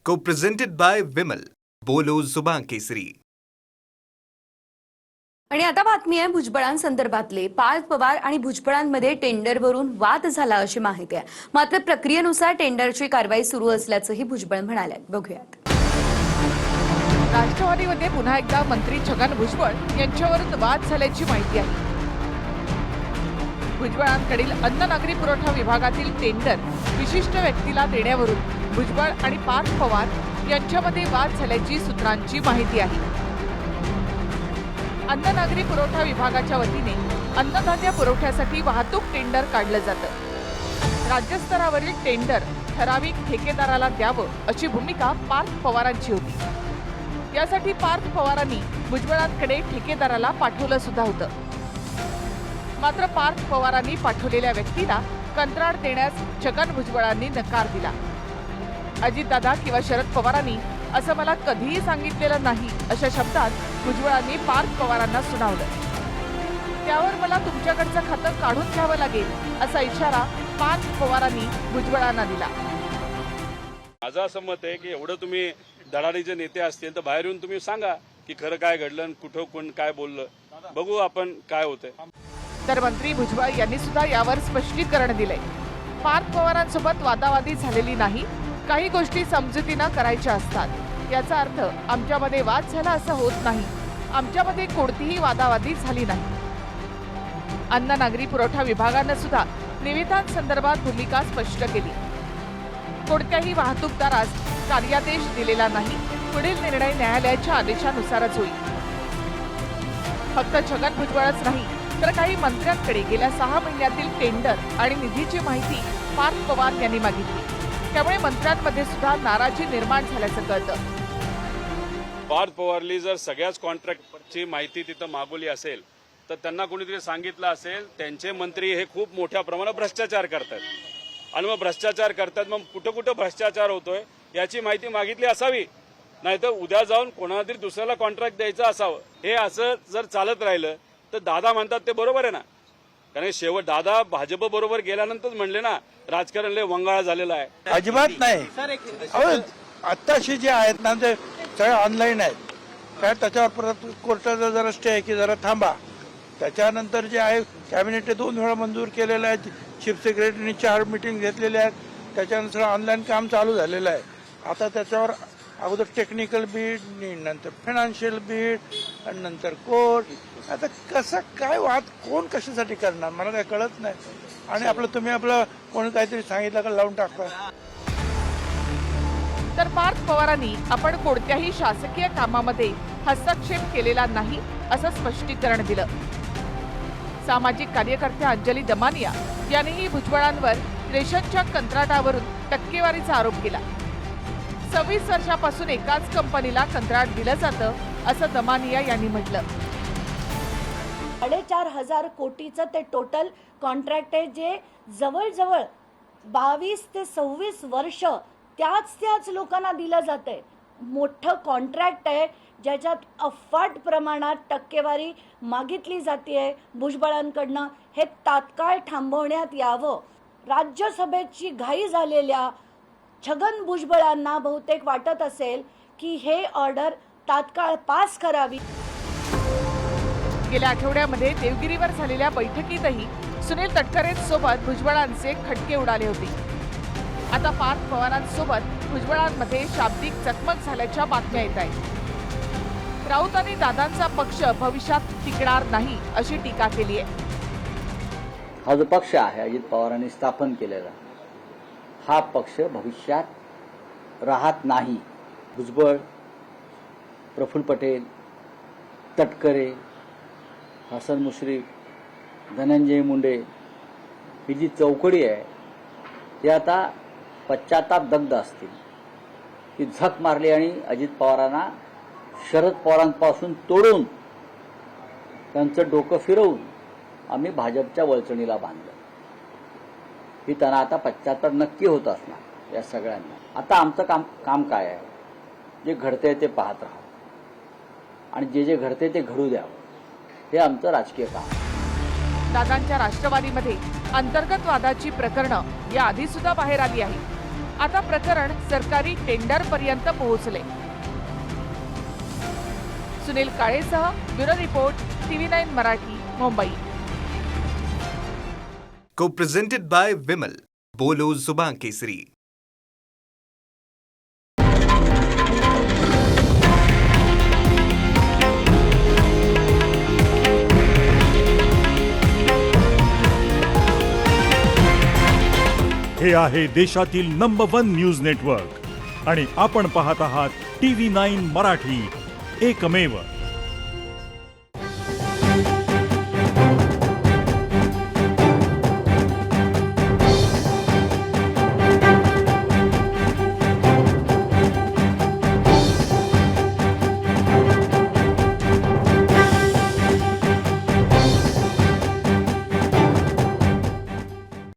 Co-presented by Vimal. बोलो जुबान केसरी. आणि आता बातमी आहे भुजबळांसंदर्भातले. पार्थ पवार आणि भुजबळांमध्ये टेंडरवरून वाद झाला अशी माहिती आहे. मात्र प्रक्रियेनुसार टेंडरची कारवाई सुरू असल्याचंही भुजबळ म्हणाले. बघूयात. राष्ट्रवादीमध्ये पुन्हा एकदा मंत्री छगन भुजबळ यांच्यावरून वाद झाल्याची माहिती आहे. भुजबळांकडील अन्न नागरी पुरवठा विभागातील टेंडर विशिष्ट व्यक्तीला देण्यावरून भुजबळ आणि पार्थ पवार यांच्यामध्ये वाद झाल्याची सूत्रांची माहिती आहे. अन्न नागरी पुरवठा विभागाच्या वतीने अन्नधान्य पुरवठ्यासाठी वाहतूक टेंडर काढलं जातं. राज्यस्तरावरील टेंडर ठराविक ठेकेदाराला द्यावं अशी भूमिका पार्थ पवारांची होती. यासाठी पार्थ पवारांनी भुजबळांकडे ठेकेदाराला पाठवलं सुद्धा होतं. मात्र पार्थ पवारांनी पाठवलेल्या व्यक्तीला कंत्राट देण्यास छगन भुजबळांनी नकार दिला. अजितदादा किंवा शरद पवारांनी असं मला कधीही सांगितलेलं नाही अशा शब्दात भुजबळांनी पार्थ पवारांना सुनावलं. त्यावर मला तुमच्याकडचं खातं काढून घ्यावं लागेल असा इशारा पार्थ पवारांनी भुजबळांना दिला. माझं असं मत आहे की एवढं तुम्ही धडाडीचे नेते असतील तर बाहेर येऊन तुम्ही सांगा की खरं काय घडलं, कुठं कोण काय बोललं, बघू आपण काय होतंय. तर मंत्री भुजबळ यांनी सुद्धा यावर स्पष्टीकरण दिलंय. पार्थ पवारांसोबत वादावादी झालेली नाही, काही गोष्टी समजुतीनं करायच्या असतात. याचा अर्थ आमच्यामध्ये वाद झाला असं होत नाही. आमच्यामध्ये कोणतीही वादावादी झाली नाही. अन्न नागरी पुरवठा विभागानं सुद्धा निविदांसंदर्भात भूमिका स्पष्ट केली. कोणत्याही वाहतूकदारास कार्यादेश दिलेला नाही. पुढील निर्णय न्यायालयाच्या आदेशानुसारच होईल. फक्त छगन भुजबळच नाही तर काही मंत्र्यांकडे गेल्या 6 महिन्यातील टेंडर आणि निधीची माहिती पार्थ पवार यांनी मागितली. त्यामुळे मंत्र्यांमध्ये सुद्धा नाराजी निर्माण झाल्याचं कळतं. पार्थ पवारली जर सगळ्याच कॉन्ट्रॅक्टची माहिती तिथं मागवली असेल तर त्यांना कोणीतरी सांगितलं असेल त्यांचे मंत्री हे खूप मोठ्या प्रमाणात भ्रष्टाचार करतात आणि मग भ्रष्टाचार करतात, मग कुठं कुठं भ्रष्टाचार होतोय याची माहिती मागितली असावी. नाहीतर उद्या जाऊन कोणाला तरी दुसऱ्याला कॉन्ट्रॅक्ट द्यायचं असावं. हे असं जर चालत राहिलं तर दादा म्हणतात ते बरोबर आहे ना. कारण शेवट दादा भाजप बरोबर गेल्यानंतर म्हणले ना राजकारण लय वंगाळ झालेलं आहे. अजिबात नाही. आत्ताशी जे आहेत ना ते सगळे ऑनलाईन आहेत. काय त्याच्यावर परत कोर्टाचा जरा स्टे आहे की जरा थांबा. त्याच्यानंतर जे आहे कॅबिनेटने 2 वेळा मंजूर केलेलं आहे. चीफ सेक्रेटरीने 4 मीटिंग घेतलेल्या आहेत. त्याच्यानंतर ऑनलाईन काम चालू झालेलं आहे. आता त्याच्यावर अगोदर टेक्निकल बीड, नंतर फायनान्शियल बीड आणि नंतर कोर्ट. आता कसं काय वाद कोण कशासाठी करणार मला काय कळत नाही. आणि तुम्ही कोणी काहीतरी सांगितलं का लावून टाकता. तर पार्थ पवारांनी आपण कोणत्याही शासकीय कामामध्ये हस्तक्षेप केलेला नाही असं स्पष्टीकरण दिलं. सामाजिक कार्यकर्त्या अंजली दमानिया यांनीही भुजबळांवर रेशनच्या कंत्राटावरून टक्केवारीचा आरोप केला. 26 वर्षापासून एकाच कंपनीला कंत्राट दिलं जातं असं दमानिया यांनी म्हटलं. 4,500 कोटीचं ते टोटल कॉन्ट्रॅक्ट आहे जे जवळजवळ 22 ते 26 वर्ष त्याच लोकांना दिलं जातंय. मोठं कॉन्ट्रॅक्ट आहे ज्याच्यात अफाट प्रमाणात टक्केवारी मागितली जाते भुजबळांकडनं. हे तात्काळ थांबवण्यात यावं. राज्यसभेची घाई झालेल्या छगन भुजबळांना बहुतेक वाटत असेल की हे ऑर्डर तात्काळ पास करावी. गेल्या आठवड्यामध्ये देवगिरीवर झालेल्या बैठकीतही सुनील तटकरेंसोबत भुजबळांचे खटके उडाले होते. आता पार्थ पवारांसोबत भुजबळांमध्ये शाब्दिक चकमक झाल्याच्या बातम्या येत आहेत. राऊतांनी दादांचा पक्ष भविष्यात टिकणार नाही अशी टीका केली आहे. हा जो पक्ष आहे अजित पवारांनी स्थापन केलेला हा पक्ष भविष्यात राहत नाही. भुजबळ, प्रफुल्ल पटेल, तटकरे, हसन मुश्रीफ, धनंजय मुंडे ही जी चौकडी आहे ती आता पश्चाताप दग्ध असतील. ती झक मारली आणि अजित पवारांना शरद पवारांपासून तोडून त्यांचं डोकं फिरवून आम्ही भाजपच्या वळचणीला बांधलं. ही त्यांना आता पश्चाताप नक्की होत असणार या सगळ्यांना. आता आमचं काम काय आहे? जे घडतंय ते पाहत राहावं आणि जे घडतंय ते घडू द्यावं. हे आमचं राजकीय काम. दादांच्या राष्ट्रवादीमध्ये अंतर्गत वादाची प्रकरणं याआधी सुद्धा बाहेर आली आहेत. आता प्रकरण सरकारी टेंडर पर्यंत पोहोचले. सुनील काळेसह bureau report TV9 Marathi, Mumbai. Co-presented by Vimal. बोलो जुबान केसरी. हे आहे देशातील नंबर 1 न्यूज नेटवर्क आणि आपण पाहत आहात TV9 मराठी, एकमेव.